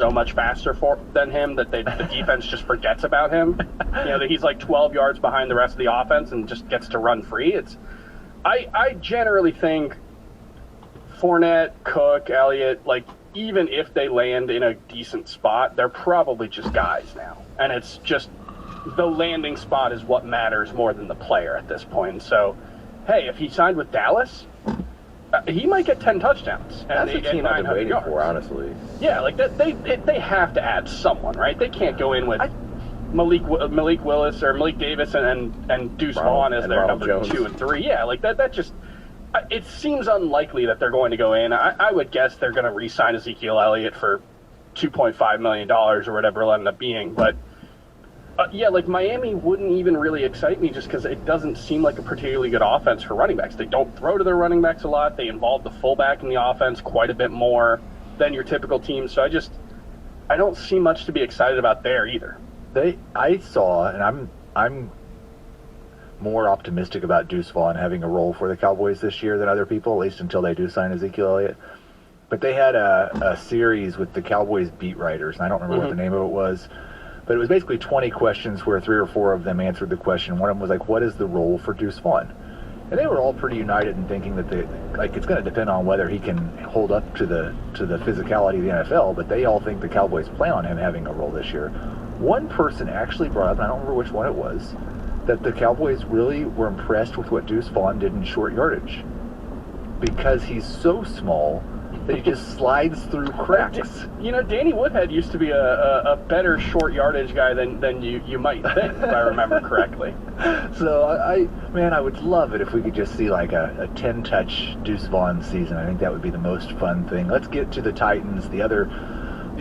so much faster than him that the defense just forgets about him. That he's like 12 yards behind the rest of the offense and just gets to run free. I generally think Fournette, Cook, Elliott, like, even if they land in a decent spot, they're probably just guys now. And it's just the landing spot is what matters more than the player at this point. So, hey, if he signed with Dallas, he might get 10 touchdowns. That's the team I've been waiting for, honestly. Yeah, like they have to add someone, right? They can't go in with Malik Willis or Malik Davis and Deuce Vaughn as their number Jones. 2 and 3. Yeah, like that just it seems unlikely that they're going to go in. I would guess they're going to re-sign Ezekiel Elliott for $2.5 million or whatever it'll end up being. But, like Miami wouldn't even really excite me just because it doesn't seem like a particularly good offense for running backs. They don't throw to their running backs a lot. They involve the fullback in the offense quite a bit more than your typical team. So I don't see much to be excited about there either. I saw, and I'm more optimistic about Deuce Vaughn having a role for the Cowboys this year than other people, at least until they do sign Ezekiel Elliott. But they had a series with the Cowboys beat writers, and I don't remember what the name of it was, but it was basically 20 questions where 3 or 4 of them answered the question. One of them was like, what is the role for Deuce Vaughn? And they were all pretty united in thinking that it's going to depend on whether he can hold up to the physicality of the NFL, but they all think the Cowboys plan on him having a role this year. One person actually brought up, and I don't remember which one it was, that the Cowboys really were impressed with what Deuce Vaughn did in short yardage because he's so small that he just slides through cracks. Danny Woodhead used to be a better short yardage guy than you might think, if I remember correctly. So, I would love it if we could just see like a 10-touch Deuce Vaughn season. I think that would be the most fun thing. Let's get to the Titans. The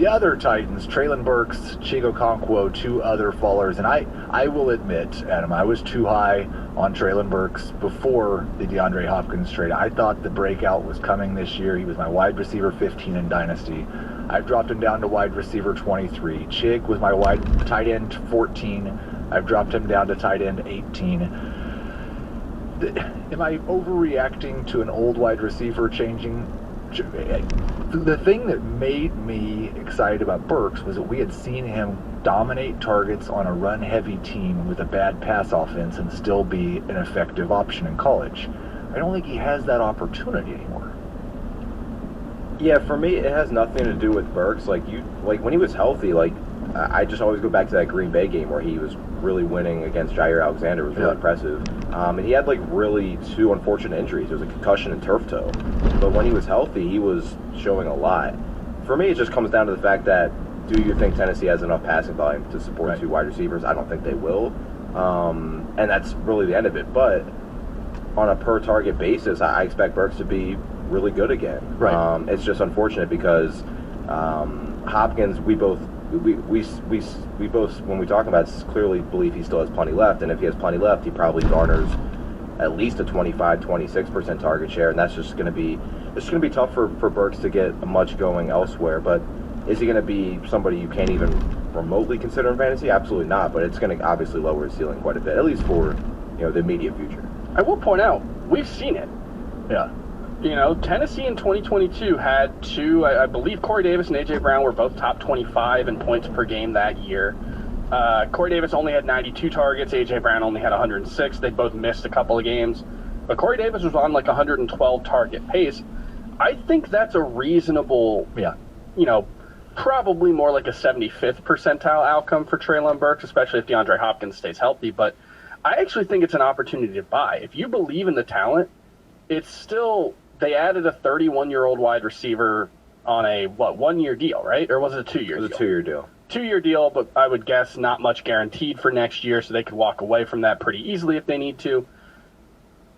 other Titans, Treylon Burks, Chig Okonkwo, 2 other fallers. And I will admit, Adam, I was too high on Treylon Burks before the DeAndre Hopkins trade. I thought the breakout was coming this year. He was my wide receiver 15 in Dynasty. I've dropped him down to wide receiver 23. Chig was my tight end 14. I've dropped him down to tight end 18. Am I overreacting to an old wide receiver changing? The thing that made me excited about Burks was that we had seen him dominate targets on a run-heavy team with a bad pass offense and still be an effective option in college. I don't think he has that opportunity anymore. Yeah, for me, it has nothing to do with Burks. Like when he was healthy, I just always go back to that Green Bay game where he was really winning against Jair Alexander. It was really impressive. And he had really 2 unfortunate injuries. It was a concussion and turf toe. But when he was healthy, he was showing a lot. For me, it just comes down to the fact that, do you think Tennessee has enough passing volume to support 2 wide receivers? I don't think they will. And that's really the end of it. But on a per-target basis, I expect Burks to be really good again. Right. It's just unfortunate because Hopkins, we both, when we talk about this, clearly believe he still has plenty left. And if he has plenty left, he probably garners at least a 25-26% target share. And that's just going to be tough for Burks to get much going elsewhere. But is he going to be somebody you can't even remotely consider in fantasy? Absolutely not. But it's going to obviously lower his ceiling quite a bit, at least for the immediate future. I will point out, we've seen it. Yeah. Tennessee in 2022 had 2, I believe Corey Davis and A.J. Brown were both top 25 in points per game that year. Corey Davis only had 92 targets. A.J. Brown only had 106. They both missed a couple of games. But Corey Davis was on 112 target pace. I think that's a reasonable, probably more like a 75th percentile outcome for Treylon Burks, especially if DeAndre Hopkins stays healthy. But I actually think it's an opportunity to buy. If you believe in the talent, it's still... They added a 31-year-old wide receiver on a, 1-year deal, right? Or was it a 2-year deal? It was a 2-year deal. 2-year deal, but I would guess not much guaranteed for next year, so they could walk away from that pretty easily if they need to.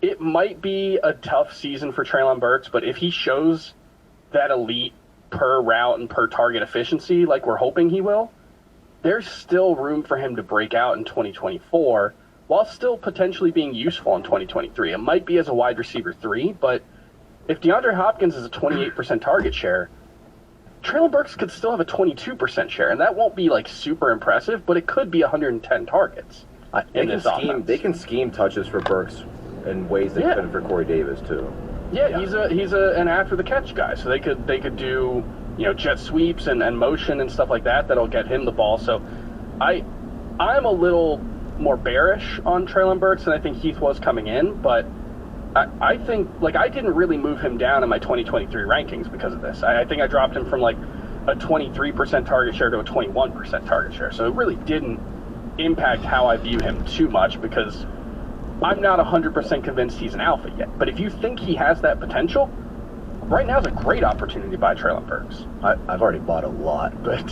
It might be a tough season for Treylon Burks, but if he shows that elite per route and per target efficiency like we're hoping he will, there's still room for him to break out in 2024 while still potentially being useful in 2023. It might be as a wide receiver 3, but if DeAndre Hopkins is a 28% target share, Treylon Burks could still have a 22% share, and that won't be super impressive, but it could be 110 targets in this offense. They can scheme touches for Burks in ways they couldn't for Corey Davis too. Yeah, he's an after the catch guy, so they could do jet sweeps and motion and stuff like that that'll get him the ball. So I'm a little more bearish on Treylon Burks than I think Heath was coming in, but I think, I didn't really move him down in my 2023 rankings because of this. I think I dropped him from, a 23% target share to a 21% target share. So it really didn't impact how I view him too much because I'm not 100% convinced he's an alpha yet. But if you think he has that potential, right now is a great opportunity to buy Treylon Burks. I've already bought a lot, but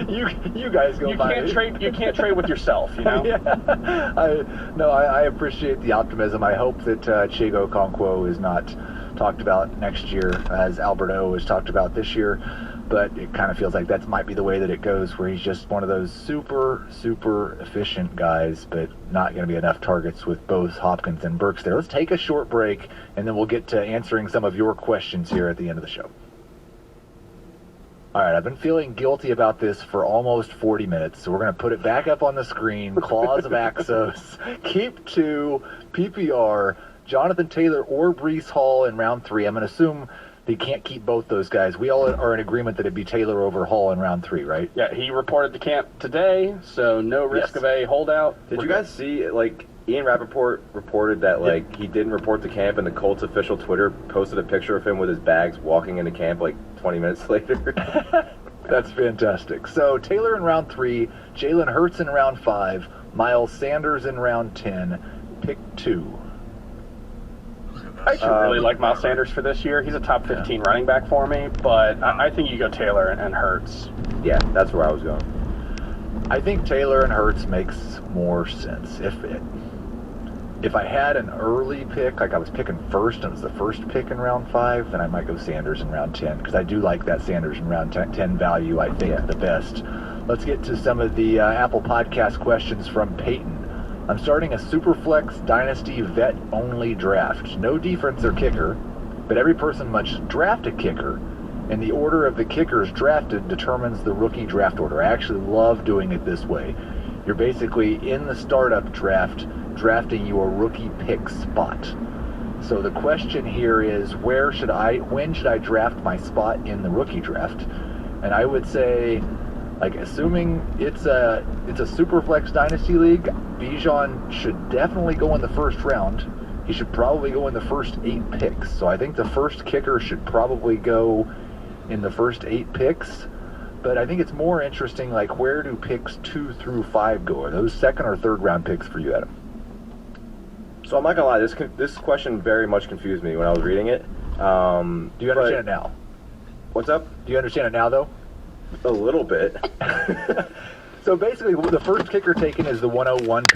you guys go buy it. You can't trade with yourself, Yeah. I appreciate the optimism. I hope that Chigo Okonkwo is not talked about next year as Alberto is talked about this year, but it kind of feels like that might be the way that it goes, where he's just one of those super, super efficient guys, but not going to be enough targets with both Hopkins and Burks there. Let's take a short break, and then we'll get to answering some of your questions here at the end of the show. All right, I've been feeling guilty about this for almost 40 minutes, so we're going to put it back up on the screen. Claws of Axos, keep 2, PPR, Jonathan Taylor or Breece Hall in round 3. I'm going to assume they can't keep both those guys. We all are in agreement that it'd be Taylor over Hall in round 3, right? Yeah, he reported to camp today, so no risk of a holdout. Did you guys see, Ian Rappaport reported that, he didn't report to camp, and the Colts official Twitter posted a picture of him with his bags walking into camp, 20 minutes later? That's fantastic. So, Taylor in round 3, Jalen Hurts in round 5, Miles Sanders in round 10, pick 2. I actually really like Miles Sanders for this year. He's a top 15 running back for me, but I think you go Taylor and Hurts. Yeah, that's where I was going. I think Taylor and Hurts makes more sense. If I had an early pick, I was picking first and it was the first pick in round 5, then I might go Sanders in round 10, because I do like that Sanders in round 10 value, I think, the best. Let's get to some of the Apple Podcast questions from Peyton. I'm starting a Superflex Dynasty vet-only draft. No defense or kicker, but every person must draft a kicker, and the order of the kickers drafted determines the rookie draft order. I actually love doing it this way. You're basically in the startup draft, drafting your rookie pick spot. So the question here is, when should I draft my spot in the rookie draft? And I would say, assuming it's a Superflex Dynasty League, Bijan should definitely go in the first round. He should probably go in the first 8 picks. So I think the first kicker should probably go in the first 8 picks. But I think it's more interesting, where do picks 2 through 5 go? Are those second or third round picks for you, Adam? So I'm not gonna lie, this question very much confused me when I was reading it. Do you understand it now? What's up? Do you understand it now, though? A little bit. So basically, the first kicker taken is the 101 pick.